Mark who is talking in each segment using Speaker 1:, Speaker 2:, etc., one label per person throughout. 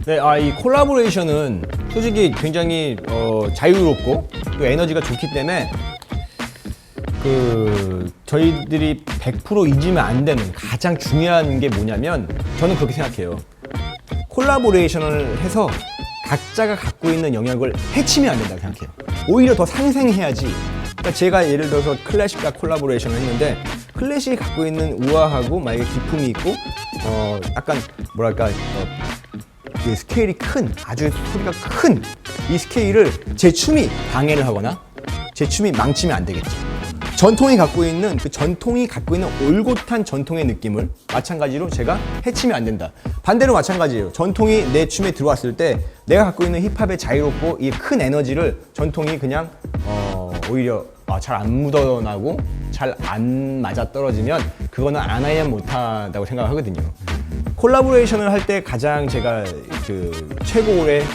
Speaker 1: 네, 이 콜라보레이션은 솔직히 굉장히 자유롭고 또 에너지가 좋기 때문에 저희들이 100% 잊으면 안 되는 가장 중요한 게 뭐냐면 저는 그렇게 생각해요. 콜라보레이션을 해서 각자가 갖고 있는 영역을 해치면 안 된다고 생각해요. 오히려 더 상생해야지. 그러니까 제가 예를 들어서 클래식과 콜라보레이션을 했는데 클래식이 갖고 있는 우아하고 만약에 기품이 있고 약간 뭐랄까 스케일이 큰, 아주 소리가 큰 이 스케일을 제 춤이 방해를 하거나 제 춤이 망치면 안 되겠죠. 전통이 갖고 있는 올곧한 전통의 느낌을 마찬가지로 제가 해치면 안 된다. 반대로 마찬가지예요. 전통이 내 춤에 들어왔을 때 내가 갖고 있는 힙합의 자유롭고 이 큰 에너지를 전통이 그냥 오히려 잘 안 묻어나고 잘 안 맞아 떨어지면 그거는 안 해야 못하다고 생각하거든요. 콜라보레이션을 할 때 가장 제가 최고의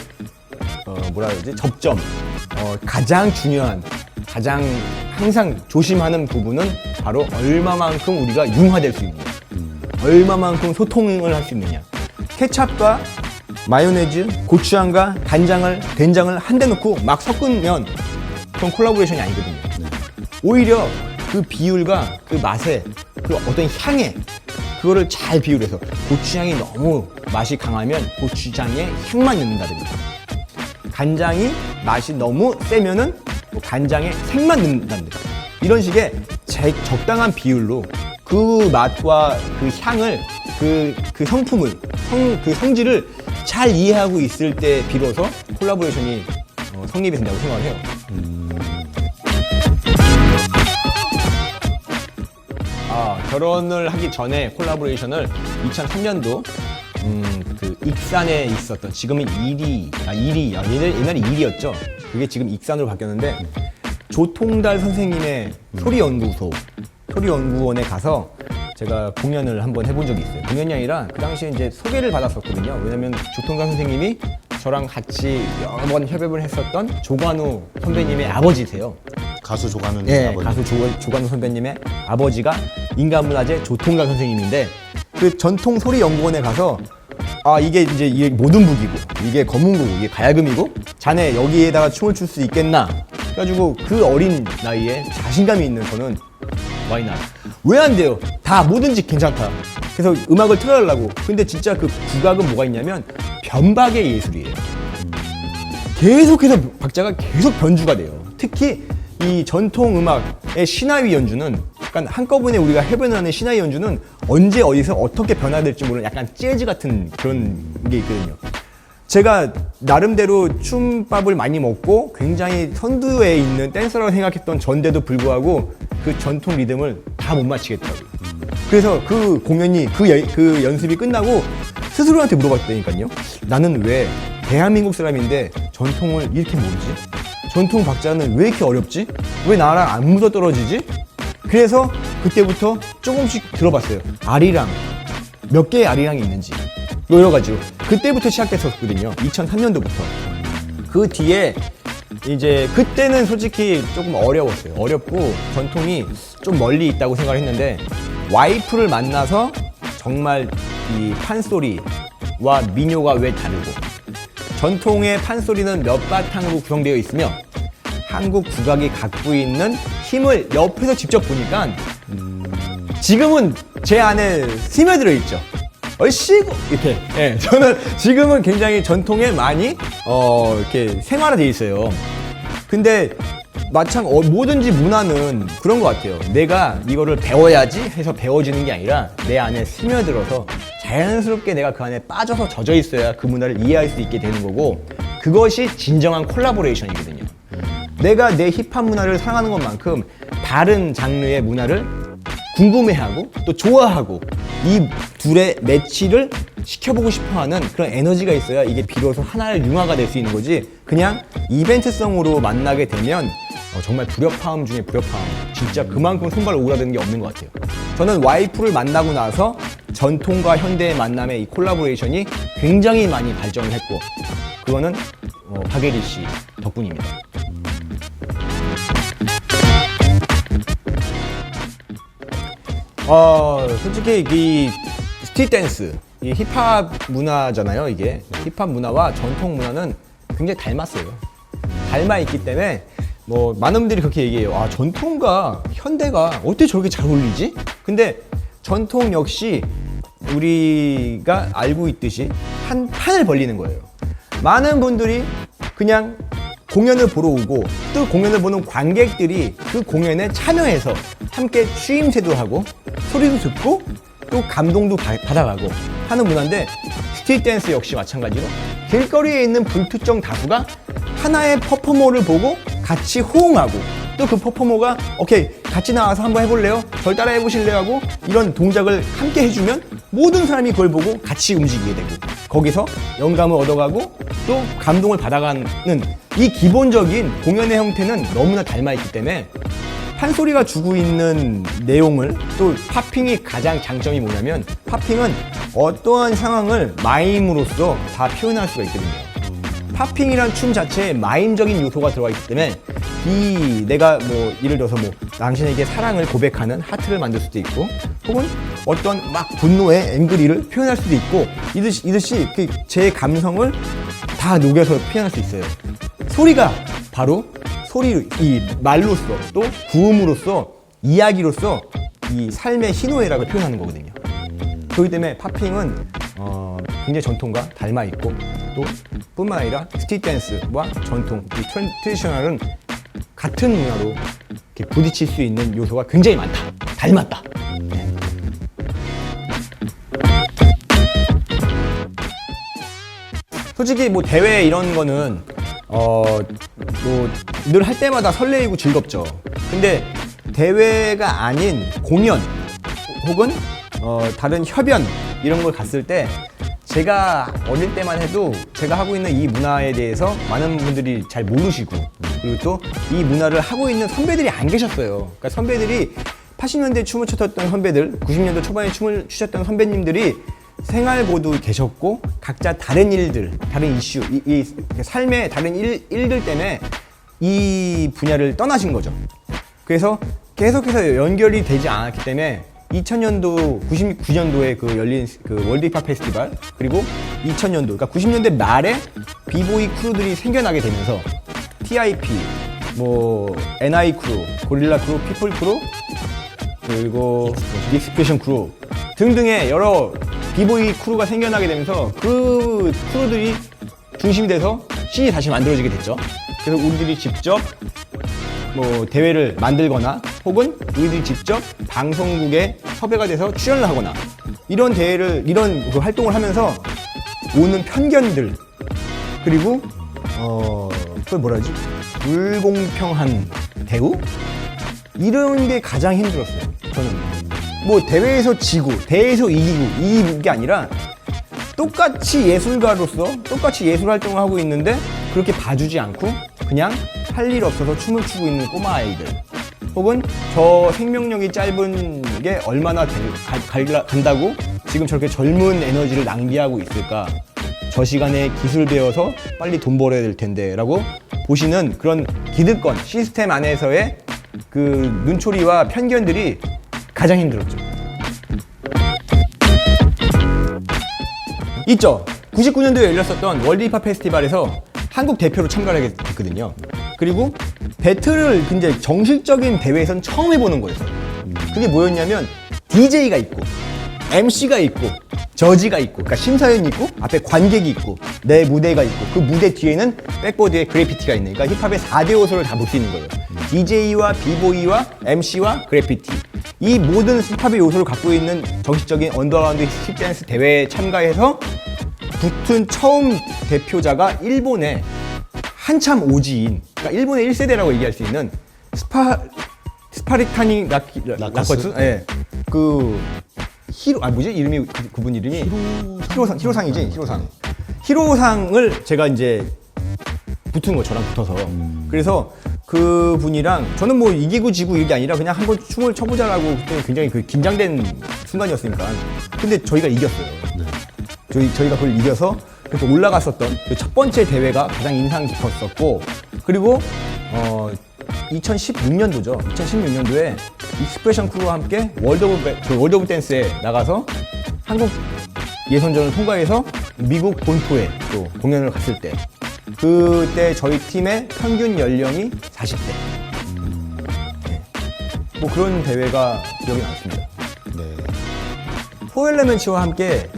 Speaker 1: 접점, 가장 중요한, 가장 항상 조심하는 부분은 바로 얼마만큼 우리가 융화될 수 있느냐, 얼마만큼 소통을 할 수 있느냐. 케찹과 마요네즈, 고추장과 된장을 한 대 넣고 막 섞으면 그건 콜라보레이션이 아니거든요. 오히려 그 비율과 그 맛에 그 어떤 향에 그거를 잘 비율해서 고추장이 너무 맛이 강하면 고추장에 향만 넣는다든가 간장이 맛이 너무 세면은 간장에 색만 넣는다든가 이런 식의 적당한 비율로 그 맛과 그 향을 그 성품을 그 성질을 잘 이해하고 있을 때 비로소 콜라보레이션이 성립이 된다고 생각을 해요. 결혼을 하기 전에 콜라보레이션을 2003년도 익산에 있었던 지금은 옛날에 일이었죠. 그게 지금 익산으로 바뀌었는데 조통달 선생님의 소리연구원에 가서 제가 공연을 한번 해본 적이 있어요. 공연이 아니라 그 당시에 이제 소개를 받았었거든요. 왜냐면 조통달 선생님이 저랑 같이 여러 번 협업을 했었던 조관우 선배님의 아버지세요.
Speaker 2: 가수 조관우
Speaker 1: 아버지. 가수 조관우 선배님의 아버지가 인간문화재 조통달 선생님인데 그 전통 소리 연구원에 가서 이게 모든북이고 이게 검은고고 이게 가야금이고 자네 여기에다가 춤을 출 수 있겠나? 그래가지고 그 어린 나이에 자신감이 있는 저는 와이나 왜 안 돼요? 다 뭐든지 괜찮다. 그래서 음악을 틀어달라고. 근데 진짜 그 국악은 뭐가 있냐면 변박의 예술이에요. 계속해서 박자가 계속 변주가 돼요. 특히 이 전통 음악의 신화위 연주는 약간 한꺼번에 우리가 해변하는 신화위 연주는 언제 어디서 어떻게 변화될지 모르는 약간 재즈 같은 그런 게 있거든요. 제가 나름대로 춤밥을 많이 먹고 굉장히 선두에 있는 댄서라고 생각했던 전데도 불구하고 그 전통 리듬을 다 못 맞추겠더라고요. 그래서 그 공연이 그 연습이 끝나고 스스로한테 물어봤다니까요. 나는 왜 대한민국 사람인데 전통을 이렇게 모르지? 전통 박자는 왜 이렇게 어렵지? 왜 나랑 안 묻어 떨어지지? 그래서 그때부터 조금씩 들어봤어요. 아리랑, 몇 개의 아리랑이 있는지 여러 가지로. 그때부터 시작됐었거든요. 2003년도부터. 그 뒤에 이제 그때는 솔직히 조금 어려웠어요. 어렵고 전통이 좀 멀리 있다고 생각을 했는데 와이프를 만나서 정말 이 판소리와 민요가 왜 다르고 전통의 판소리는 몇 바탕으로 구성되어 있으며 한국 국악이 갖고 있는 힘을 옆에서 직접 보니까 지금은 제 안에 스며들어 있죠. 얼씨구 이렇게. 예, 저는 지금은 굉장히 전통에 많이 이렇게 생활화되어 있어요. 근데 뭐든지 문화는 그런 것 같아요. 내가 이거를 배워야지 해서 배워지는 게 아니라 내 안에 스며들어서 자연스럽게 내가 그 안에 빠져서 젖어 있어야 그 문화를 이해할 수 있게 되는 거고 그것이 진정한 콜라보레이션이거든요. 내가 내 힙합 문화를 사랑하는 것만큼 다른 장르의 문화를 궁금해하고 또 좋아하고 이 둘의 매치를 시켜보고 싶어하는 그런 에너지가 있어야 이게 비로소 하나의 융화가 될 수 있는 거지. 그냥 이벤트성으로 만나게 되면 정말 불협화음 중에 불협화음. 진짜 그만큼 손발 오그라드는 게 없는 것 같아요. 저는 와이프를 만나고 나서 전통과 현대의 만남의 이 콜라보레이션이 굉장히 많이 발전을 했고 그거는 박예리 씨 덕분입니다. 솔직히 이 스트릿 댄스 이 힙합 문화잖아요. 이게 힙합 문화와 전통 문화는 굉장히 닮았어요. 닮아 있기 때문에 뭐 많은 분들이 그렇게 얘기해요. 아, 전통과 현대가 어떻게 저렇게 잘 어울리지? 근데 전통 역시 우리가 알고 있듯이 한 판을 벌리는 거예요. 많은 분들이 그냥 공연을 보러 오고 또 공연을 보는 관객들이 그 공연에 참여해서 함께 추임새도 하고 소리도 듣고 또 감동도 받아가고 하는 문화인데, 스트릿 댄스 역시 마찬가지로 길거리에 있는 불특정 다수가 하나의 퍼포머를 보고 같이 호응하고 또 그 퍼포머가 오케이 같이 나와서 한번 해볼래요? 절 따라 해보실래요? 하고 이런 동작을 함께 해주면 모든 사람이 그걸 보고 같이 움직이게 되고 거기서 영감을 얻어가고 또 감동을 받아가는 이 기본적인 공연의 형태는 너무나 닮아있기 때문에 판소리가 주고 있는 내용을, 또 팝핑이 가장 장점이 뭐냐면 팝핑은 어떠한 상황을 마임으로써 다 표현할 수가 있거든요. 팝핑이란 춤 자체에 마임적인 요소가 들어가 있기 때문에 내가 뭐 예를 들어서 뭐 당신에게 사랑을 고백하는 하트를 만들 수도 있고, 혹은 어떤 막 분노의 앵그리를 표현할 수도 있고, 이듯이 제 감성을 다 녹여서 표현할 수 있어요. 소리가 바로 이 말로써 또 구음으로써 이야기로써 이 삶의 희노애락을 표현하는 거거든요. 그렇기 때문에 팝핑은 굉장히 전통과 닮아 있고, 또 뿐만 아니라 스트릿 댄스와 전통, 이 트래디셔널은 같은 문화로 이렇게 부딪힐 수 있는 요소가 굉장히 많다. 닮았다. 솔직히 뭐 대회 이런 거는 늘 할 때마다 설레이고 즐겁죠. 근데 대회가 아닌 공연 혹은 다른 협연 이런 걸 갔을 때 제가 어릴 때만 해도 제가 하고 있는 이 문화에 대해서 많은 분들이 잘 모르시고, 그리고 또 이 문화를 하고 있는 선배들이 안 계셨어요. 그러니까 선배들이 80년대 춤을 췄던 선배들, 90년대 초반에 춤을 추셨던 선배님들이 생활고도 계셨고 각자 다른 일들, 다른 이슈, 이 삶의 다른 일들 때문에 이 분야를 떠나신 거죠. 그래서 계속해서 연결이 되지 않았기 때문에 2000년도, 99년도에 열린 월드 힙합 페스티벌, 그리고 2000년도, 그러니까 90년대 말에 비보이 크루들이 생겨나게 되면서 TIP, 뭐 NI 크루, 고릴라 크루, 피플 크루, 그리고 익스프레션 크루 등등의 여러 비보이 크루가 생겨나게 되면서 그 크루들이 중심이 돼서 씬이 다시 만들어지게 됐죠. 그래서 우리들이 직접 뭐 대회를 만들거나 혹은 우리들이 직접 방송국에 섭외가 돼서 출연을 하거나 이런 그 활동을 하면서 오는 편견들, 그리고 그걸 뭐라 하지? 불공평한 대우? 이런 게 가장 힘들었어요. 저는 뭐 대회에서 지고 대회에서 이기고 이게 아니라 똑같이 예술가로서 똑같이 예술 활동을 하고 있는데 그렇게 봐주지 않고 그냥 할 일 없어서 춤을 추고 있는 꼬마 아이들, 혹은 저 생명력이 짧은 게 얼마나 간다고 지금 저렇게 젊은 에너지를 낭비하고 있을까, 저 시간에 기술 배워서 빨리 돈 벌어야 될 텐데 라고 보시는 그런 기득권 시스템 안에서의 그 눈초리와 편견들이 가장 힘들었죠. 있죠. 99년도에 열렸었던 월드 힙합 페스티벌에서 한국 대표로 참가를 하게 됐거든요. 그리고 배틀을 굉장히 정식적인 대회에선 처음 해보는 거였어요. 그게 뭐였냐면 DJ가 있고 MC가 있고 저지가 있고, 그러니까 심사위원이 있고 앞에 관객이 있고 내 무대가 있고 그 무대 뒤에는 백보드에 그래피티가 있는, 그러니까 힙합의 4대 요소를 다 볼 수 있는 거예요. DJ와 비보이와 MC와 그래피티, 이 모든 힙합의 요소를 갖고 있는 정식적인 언더라운드 스트릿 댄스 대회에 참가해서 붙은 처음 대표자가 일본의 한참 오지인, 그러니까 일본의 1세대라고 얘기할 수 있는 스파르타니 라커스? 예. 뭐지? 이름이, 그분 이름이? 히로상이지? 히로상을 제가 이제 붙은 거, 저랑 붙어서. 그래서 그 분이랑 저는 뭐 이기고 지고 이게 아니라 그냥 한번 춤을 춰보자라고, 그때 굉장히 긴장된 순간이었으니까. 근데 저희가 이겼어요. 네. 저희가 그걸 이겨서 그래서 올라갔었던 그 첫 번째 대회가 가장 인상 깊었었고, 그리고 2016년도죠. 2016년도에 익스프레션 크루와 함께 월드 오브 댄스에 나가서 한국 예선전을 통과해서 미국 본토에 또 공연을 갔을 때 그때 저희 팀의 평균 연령이 40대. 네. 뭐 그런 대회가 기억이 남습니다.
Speaker 2: 네.
Speaker 1: 포엘레멘치와 함께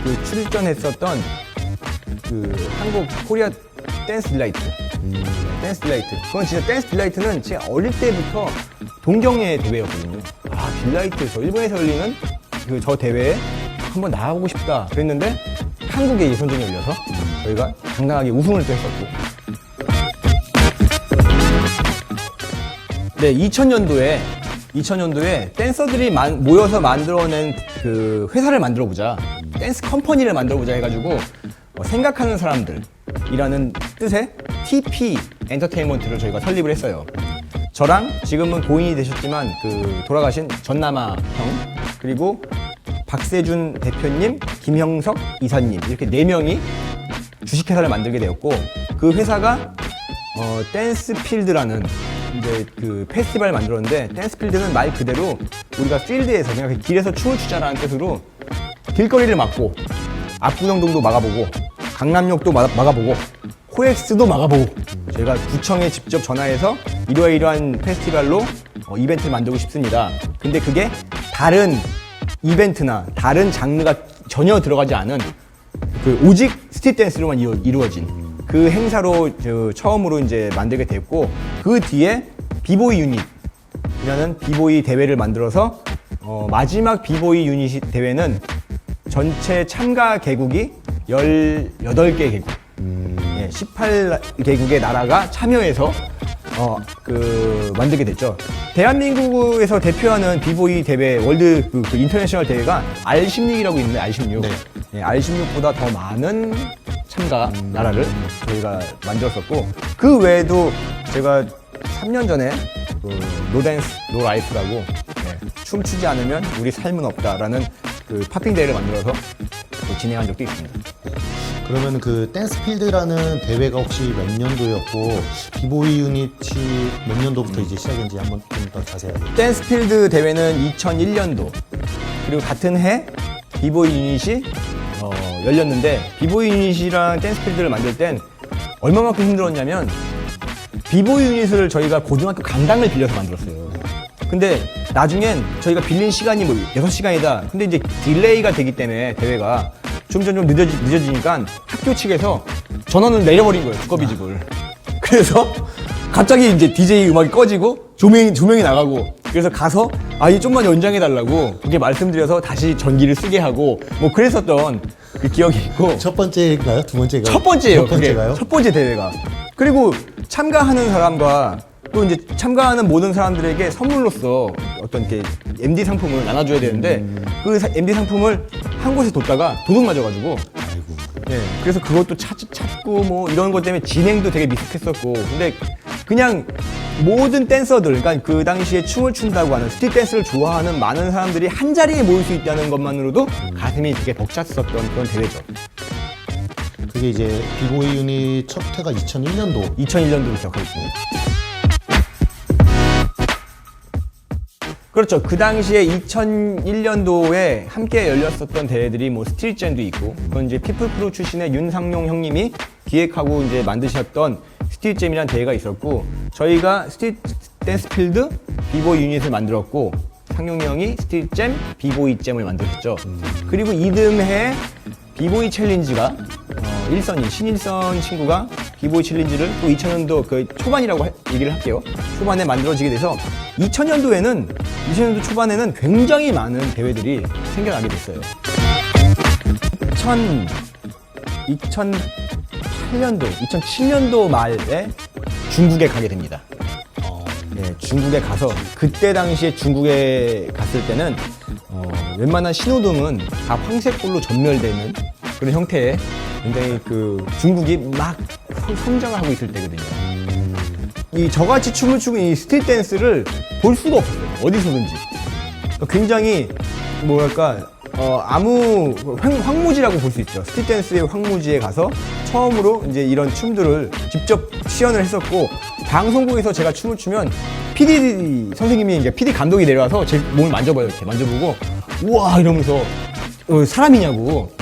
Speaker 1: 그 출전했었던 그 한국 코리아 댄스 딜라이트. 댄스 딜라이트. 그건 진짜 댄스 딜라이트는 제가 어릴 때부터 동경의 대회였거든요. 아, 딜라이트. 저 일본에서 열리는 그 저 대회에 한번 나가보고 싶다. 그랬는데 한국의 예선전이 열려서 저희가 당당하게 우승을 또 했었고. 네, 2000년도에 댄서들이 모여서 만들어낸 그 회사를 만들어보자. 댄스 컴퍼니를 만들어보자 해가지고 생각하는 사람들이라는 뜻의 TP 엔터테인먼트를 저희가 설립을 했어요. 저랑 지금은 고인이 되셨지만 그 돌아가신 전남아 형, 그리고 박세준 대표님, 김형석 이사님, 이렇게 4명이 주식회사를 만들게 되었고, 그 회사가 댄스필드라는 이제 그 페스티벌을 만들었는데, 댄스필드는 말 그대로 우리가 필드에서 그냥 길에서 춤을 추자라는 뜻으로 길거리를 막고 압구정동도 막아보고 강남역도 막아보고 코엑스도 막아보고 저희가 구청에 직접 전화해서 이러한 페스티벌로 이벤트를 만들고 싶습니다. 근데 그게 다른 이벤트나 다른 장르가 전혀 들어가지 않은 그 오직 스트릿 댄스로만 이루어진 그 행사로 처음으로 이제 만들게 됐고, 그 뒤에 비보이 유닛이라는 비보이 대회를 만들어서 마지막 비보이 유닛 대회는 전체 참가 개국이 18개 개국, 18개국의 나라가 참여해서 만들게 됐죠. 대한민국에서 대표하는 비보이 대회, 월드 그 인터내셔널 대회가 R16이라고 있는데, R16.
Speaker 2: 네.
Speaker 1: R16보다 더 많은 참가 나라를 저희가 만들었었고, 그 외에도 제가 3년 전에 노댄스, 노라이프라고 춤추지 않으면 우리 삶은 없다라는 그 팝핑 대회를 만들어서 진행한 적도 있습니다.
Speaker 2: 그러면 그 댄스필드라는 대회가 혹시 몇 년도였고 비보이 유닛이 몇 년도부터 이제 시작인지 한번 좀 더 자세하게.
Speaker 1: 댄스필드 대회는 2001년도, 그리고 같은 해 비보이 유닛이 열렸는데, 비보이 유닛이랑 댄스필드를 만들 땐 얼마만큼 힘들었냐면, 비보이 유닛을 저희가 고등학교 강당을 빌려서 만들었어요. 근데 나중엔 저희가 빌린 시간이 뭐 6시간이다. 근데 이제 딜레이가 되기 때문에 대회가 점점 늦어지니까 학교 측에서 전원을 내려버린 거예요, 두꺼비 집을. 그래서 갑자기 이제 DJ 음악이 꺼지고 조명이 나가고, 그래서 가서 이 좀만 연장해달라고 그렇게 말씀드려서 다시 전기를 쓰게 하고 뭐 그랬었던 그 기억이 있고.
Speaker 2: 첫 번째인가요? 두 번째가요?
Speaker 1: 첫 번째예요.
Speaker 2: 첫 번째가요?
Speaker 1: 첫 번째 대회가. 그리고 참가하는 사람과 또 이제 참가하는 모든 사람들에게 선물로서 어떤 이렇게 MD 상품을 나눠줘야 되는데, 그 MD 상품을 한 곳에 뒀다가 도둑 맞아가지고.
Speaker 2: 아이고.
Speaker 1: 네, 그래서 그것도 찾고 뭐 이런 것 때문에 진행도 되게 미숙했었고, 근데 그냥 모든 댄서들, 그러니까 그 당시에 춤을 춘다고 하는 스트릿 댄스를 좋아하는 많은 사람들이 한 자리에 모일 수 있다는 것만으로도 가슴이 되게 벅찼었던 그런 대회죠.
Speaker 2: 그게 이제 비보이 유닛 첫 회가 2001년도.
Speaker 1: 2001년도로 시작하고 있습니다. 그렇죠. 그 당시에 2001년도에 함께 열렸었던 대회들이 뭐 스트릿잼도 있고, 그건 이제 피플프로 출신의 윤상용 형님이 기획하고 이제 만드셨던 스트릿잼이라는 대회가 있었고, 저희가 스트릿 댄스필드 비보이 유닛을 만들었고, 상용 형이 스트릿잼 비보이잼을 만들었죠. 그리고 이듬해 비보이 챌린지가 일선인 신일선 친구가 비보이 챌린지를 또 2000년도 그 초반이라고 얘기를 할게요. 초반에 만들어지게 돼서 2000년도 초반에는 굉장히 많은 대회들이 생겨나게 됐어요. 2008년도, 2007년도 말에 중국에 가게 됩니다. 네, 중국에 가서 그때 당시에 중국에 갔을 때는 웬만한 신호등은 다 황색불로 전멸되는 그런 형태의 굉장히 그 중국이 막 성장을 하고 있을 때거든요. 이 저같이 춤을 추고 이 스트릿 댄스를 볼 수가 없었어요. 어디서든지. 굉장히 뭐랄까 아무 황무지라고 볼 수 있죠. 스트릿 댄스의 황무지에 가서 처음으로 이제 이런 춤들을 직접 시연을 했었고, 방송국에서 제가 춤을 추면 PD 선생님이 이제 PD 감독이 내려와서 제 몸을 만져봐요. 이렇게 만져보고 우와 이러면서 사람이냐고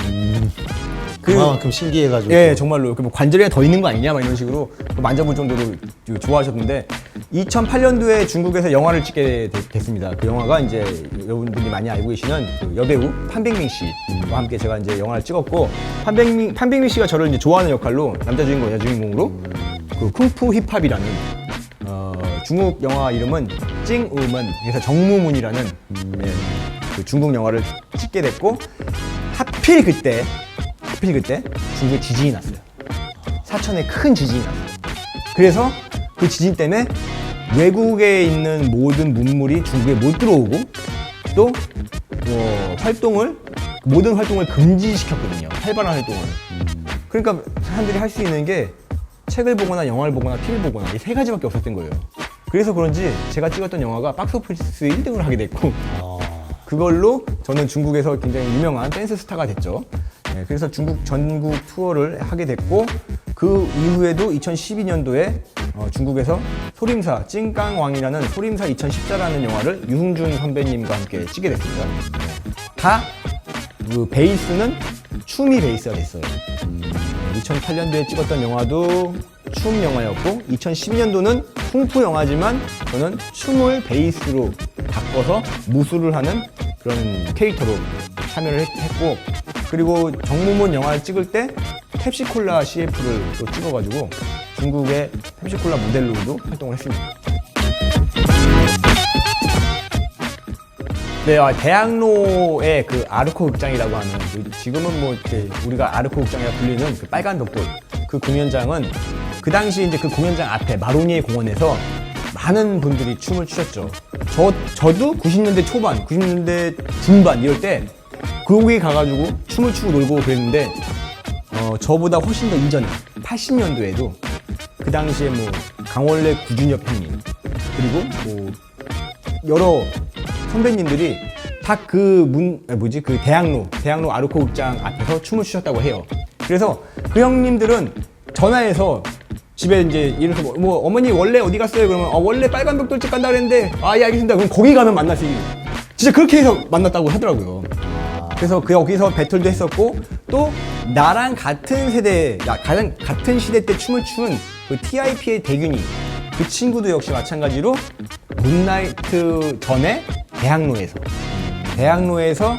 Speaker 2: 그만큼 신기해가지고.
Speaker 1: 예, 정말로 뭐 관절에 더 있는 거 아니냐 막 이런 식으로 만져볼 정도로 좋아하셨는데 2008년도에 중국에서 영화를 찍게 됐습니다. 그 영화가 이제 여러분들이 많이 알고 계시는 그 여배우 판백민 씨와 함께 제가 이제 영화를 찍었고 판백민 씨가 저를 이제 좋아하는 역할로 남자 주인공, 여자 주인공으로 그 쿵푸 힙합이라는 중국 영화 이름은 찡우먼, 그래서 정무문이라는 예, 그 중국 영화를 찍게 됐고 하필 그때 중국에 지진이 났어요. 사천에 큰 지진이 났어요. 그래서 그 지진 때문에 외국에 있는 모든 문물이 중국에 못 들어오고 또 모든 활동을 금지시켰거든요. 활발한 활동을. 그러니까 사람들이 할 수 있는 게 책을 보거나 영화를 보거나 TV를 보거나 이 세 가지밖에 없었던 거예요. 그래서 그런지 제가 찍었던 영화가 박스오피스 1등을 하게 됐고 그걸로 저는 중국에서 굉장히 유명한 댄스 스타가 됐죠. 네, 그래서 중국 전국 투어를 하게 됐고 그 이후에도 2012년도에 중국에서 소림사 찐깡왕이라는 소림사 2014라는 영화를 유흥준 선배님과 함께 찍게 됐습니다. 다 그 베이스는 춤이 베이스가 됐어요. 2008년도에 찍었던 영화도 춤 영화였고 2012년도는 쿵푸 영화지만 저는 춤을 베이스로 바꿔서 무술을 하는 그런 캐릭터로 참여를 했고 그리고 정무문 영화를 찍을 때 펩시콜라 CF를 또 찍어가지고 중국의 펩시콜라 모델로도 활동을 했습니다. 네, 대학로의 그 아르코 극장이라고 하는 지금은 뭐 이렇게 우리가 아르코 극장이라 불리는 그 빨간 벽돌 그 공연장은 그 당시 이제 그 공연장 앞에 마로니에 공원에서 많은 분들이 춤을 추셨죠. 저도 90년대 초반, 90년대 중반 이럴 때 거기 가가지고 춤을 추고 놀고 그랬는데 저보다 훨씬 더 이전에 80년도에도 그 당시에 뭐 강원래 구준엽 형님 그리고 뭐 여러 선배님들이 다 그 대학로 아르코 극장 앞에서 춤을 추셨다고 해요. 그래서 그 형님들은 전화해서 집에 이제 예를 들어서 뭐 어머니 원래 어디 갔어요? 그러면 원래 빨간 벽돌집 간다 그랬는데 예 알겠습니다. 그럼 거기 가면 만날 수 있는 진짜 그렇게 해서 만났다고 하더라고요. 그래서 거기서 배틀도 했었고 또 나랑 같은 세대, 같은 시대 때 춤을 춘 그 TIP의 대균이 그 친구도 역시 마찬가지로 문나이트 전에 대학로에서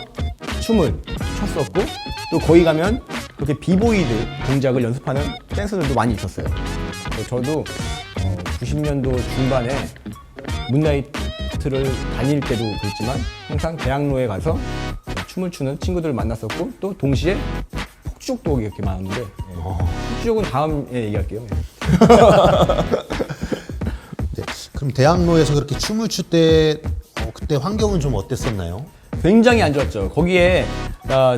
Speaker 1: 춤을 췄었고 또 거기 가면 그렇게 비보이드 동작을 연습하는 댄서들도 많이 있었어요. 저도 90년도 중반에 문나이트를 다닐 때도 그랬지만 항상 대학로에 가서 춤을 추는 친구들을 만났었고 또 동시에 폭죽도 이렇게 많았는데 폭죽은 다음에 얘기할게요.
Speaker 2: 네, 그럼 대학로에서 그렇게 춤을 출 때 그때 환경은 좀 어땠었나요?
Speaker 1: 굉장히 안 좋았죠. 거기에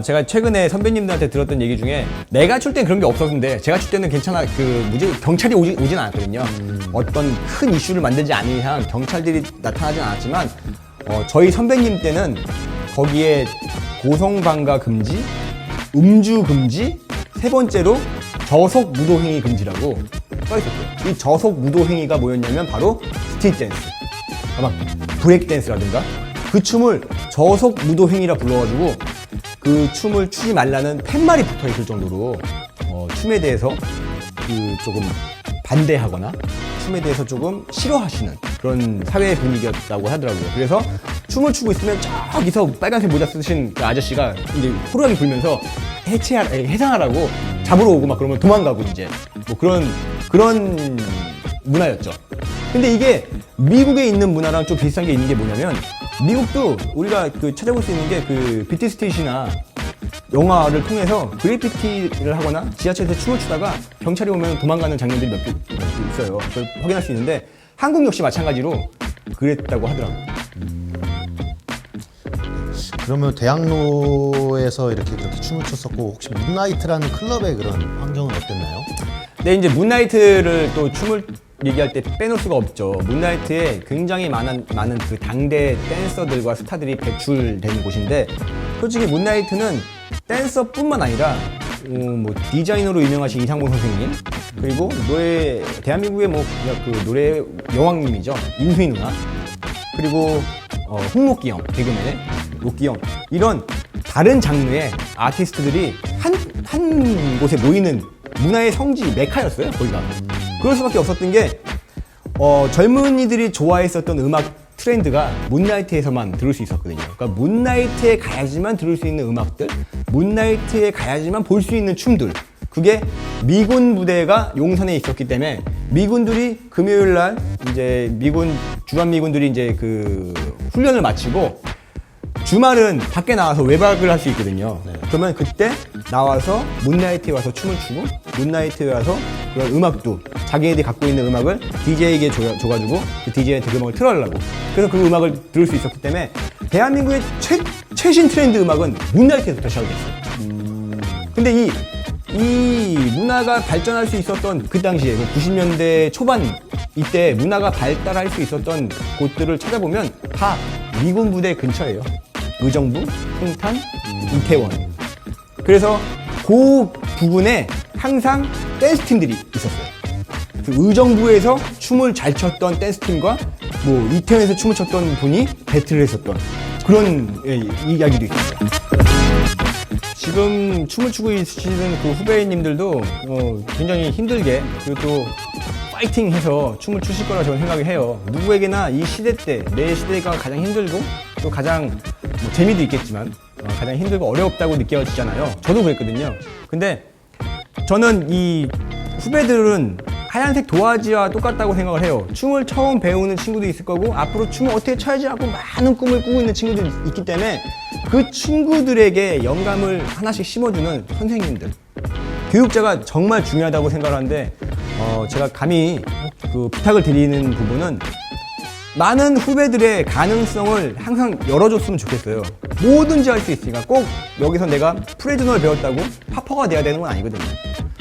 Speaker 1: 제가 최근에 선배님들한테 들었던 얘기 중에 내가 출 땐 그런 게 없었는데 제가 출 때는 괜찮아 경찰이 오진 않았거든요. 어떤 큰 이슈를 만들지 않은 이상 경찰들이 나타나진 않았지만 저희 선배님 때는 거기에 고성방가 금지, 음주 금지, 세 번째로 저속 무도행위 금지라고 써있었어요. 이 저속 무도행위가 뭐였냐면 바로 스트릿 댄스, 막 브레이크 댄스라든가 그 춤을 저속 무도행위라 불러가지고 그 춤을 추지 말라는 팻말이 붙어있을 정도로 춤에 대해서 조금 반대하거나 춤에 대해서 조금 싫어하시는 그런 사회 분위기였다고 하더라고요. 그래서 춤을 추고 있으면 저기서 빨간색 모자 쓰신 그 아저씨가 이제 호루라기 불면서 해상하라고 잡으러 오고 막 그러면 도망가고 이제 뭐 그런 문화였죠. 근데 이게 미국에 있는 문화랑 좀 비슷한 게 있는 게 뭐냐면 미국도 우리가 찾아볼 수 있는 게 그 비트 스트릿이나 영화를 통해서 그래피티를 하거나 지하철에서 춤을 추다가 경찰이 오면 도망가는 장면들이 몇 개 있어요. 그걸 확인할 수 있는데 한국 역시 마찬가지로 그랬다고 하더라고요.
Speaker 2: 그러면 대학로에서 이렇게 그렇게 춤을 췄었고 혹시 문나이트라는 클럽의 그런 환경은 어땠나요?
Speaker 1: 네, 이제 문나이트를 또 춤을 얘기할 때 빼놓을 수가 없죠. 문나이트에 굉장히 많은 그 당대 댄서들과 스타들이 배출된 곳인데 솔직히 문나이트는 댄서뿐만 아니라 뭐 디자이너로 유명하신 이상봉 선생님 그리고 대한민국의 그 노래 여왕님이죠. 인휘 누나 그리고 홍록기 형 개그맨의 록기 형 이런 다른 장르의 아티스트들이 한 곳에 모이는 문화의 성지 메카였어요, 거기가. 그럴 수밖에 없었던 게 젊은이들이 좋아했었던 음악 트렌드가 문나이트에서만 들을 수 있었거든요. 그러니까 문나이트에 가야지만 들을 수 있는 음악들, 문나이트에 가야지만 볼 수 있는 춤들. 그게 미군 부대가 용산에 있었기 때문에 미군들이 금요일 날 이제 주한 미군들이 이제 그 훈련을 마치고 주말은 밖에 나와서 외박을 할 수 있거든요. 그러면 그때 나와서 문나이트에 와서 춤을 추고 문나이트에 와서 그런 음악도 자기네들이 갖고 있는 음악을 DJ에게 줘가지고 그 DJ한테 그 음악을 틀어달라고. 그래서 그 음악을 들을 수 있었기 때문에 대한민국의 최신 트렌드 음악은 문나이트에서부터 시작이 됐어요. 근데 이 문화가 발전할 수 있었던 그 당시에 90년대 초반 이때 문화가 발달할 수 있었던 곳들을 찾아보면 다 미군 부대 근처예요. 의정부, 송탄, 이태원. 그래서 그 부근에 항상 댄스팀들이 있었어요. 그 의정부에서 춤을 잘 췄던 댄스팀과 뭐 이태원에서 춤을 췄던 분이 배틀을 했었던 그런 이야기도 있어요. 지금 춤을 추고 있으시는 그 후배님들도 굉장히 힘들게 그리고 또 파이팅해서 춤을 추실 거라 저는 생각을 해요. 누구에게나 이 시대 때, 내 시대가 가장 힘들고 또 가장 뭐 재미도 있겠지만 가장 힘들고 어렵다고 느껴지잖아요. 저도 그랬거든요. 근데 저는 이 후배들은 하얀색 도화지와 똑같다고 생각을 해요. 춤을 처음 배우는 친구도 있을 거고 앞으로 춤을 어떻게 춰야지 하고 많은 꿈을 꾸고 있는 친구들이 있기 때문에 그 친구들에게 영감을 하나씩 심어주는 선생님들, 교육자가 정말 중요하다고 생각을 하는데 제가 감히 그 부탁을 드리는 부분은 많은 후배들의 가능성을 항상 열어줬으면 좋겠어요. 뭐든지 할 수 있으니까 꼭 여기서 내가 프레즈너를 배웠다고 팝퍼가 돼야 되는 건 아니거든요.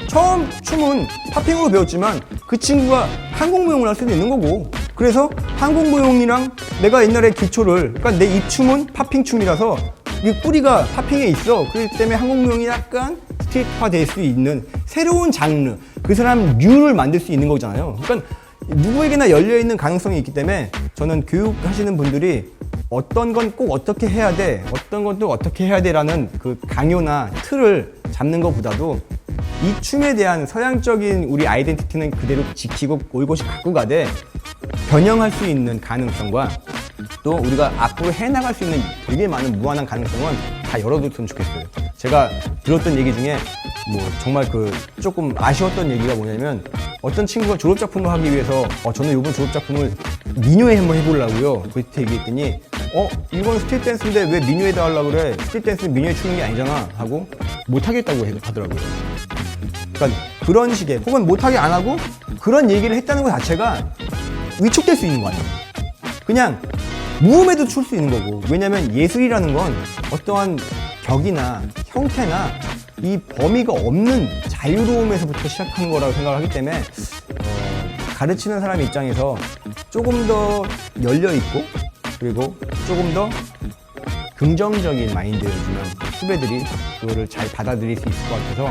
Speaker 1: 처음 춤은 팝핑으로 배웠지만 그 친구가 한국무용을 할 수도 있는 거고, 그래서 한국무용이랑 내가 옛날에 기초를, 그러니까 내 이 춤은 팝핑 춤이라서 이 뿌리가 팝핑에 있어. 그렇기 때문에 한국무용이 약간 스트릿화 될 수 있는 새로운 장르, 그 사람 류를 만들 수 있는 거잖아요. 그러니까 누구에게나 열려있는 가능성이 있기 때문에 저는 교육하시는 분들이 어떤 건 꼭 어떻게 해야 돼, 어떤 건 또 어떻게 해야 돼라는 그 강요나 틀을 잡는 것보다도 이 춤에 대한 서양적인 우리 아이덴티티는 그대로 지키고 올곧이 갖고 가되 변형할 수 있는 가능성과 또 우리가 앞으로 해나갈 수 있는 되게 많은 무한한 가능성은 다 열어뒀으면 좋겠어요. 제가 들었던 얘기 중에 뭐 정말 그 조금 아쉬웠던 얘기가 뭐냐면 어떤 친구가 졸업작품을 하기 위해서 저는 이번 졸업작품을 민요에 한번 해보려고요. 그때 얘기했더니 이건 스트릿 댄스인데 왜 민요에다 하려고 그래? 스트릿 댄스는 민요에 추는 게 아니잖아 하고 못하겠다고 하더라고요. 그러니까 그런 식의 혹은 못하게 안 하고 그런 얘기를 했다는 것 자체가 위축될 수 있는 거 아니에요. 그냥 무음에도 출 수 있는 거고, 왜냐면 예술이라는 건 어떠한 격이나 형태나 이 범위가 없는 자유로움에서부터 시작하는 거라고 생각을 하기 때문에 가르치는 사람 입장에서 조금 더 열려있고 그리고 조금 더 긍정적인 마인드여주면 후배들이 그거를 잘 받아들일 수 있을 것 같아서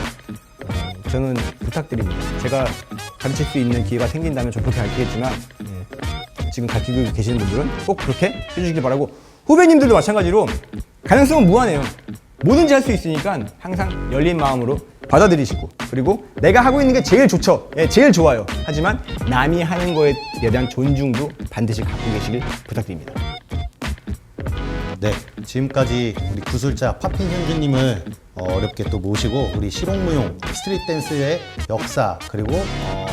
Speaker 1: 저는 부탁드립니다. 제가 가르칠 수 있는 기회가 생긴다면 좀 그렇게 가르치겠지만 지금 가르치고 계시는 분들은 꼭 그렇게 해주시길 바라고, 후배님들도 마찬가지로 가능성은 무한해요. 뭐든지 할 수 있으니까 항상 열린 마음으로 받아들이시고, 그리고 내가 하고 있는 게 제일 좋죠. 제일 좋아요. 하지만 남이 하는 거에 대한 존중도 반드시 갖고 계시길 부탁드립니다.
Speaker 2: 네, 지금까지 우리 구술자 팝핑 현주님을 어렵게 또 모시고 우리 실용무용 스트릿 댄스의 역사 그리고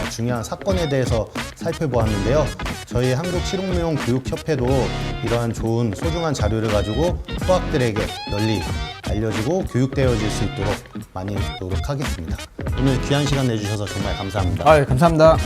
Speaker 2: 중요한 사건에 대해서 살펴보았는데요. 저희 한국 실용무용 교육협회도 이러한 좋은 소중한 자료를 가지고 후학들에게 널리 알려지고 교육되어질 수 있도록 많이 노력하겠습니다. 오늘 귀한 시간 내주셔서 정말 감사합니다.
Speaker 1: 감사합니다.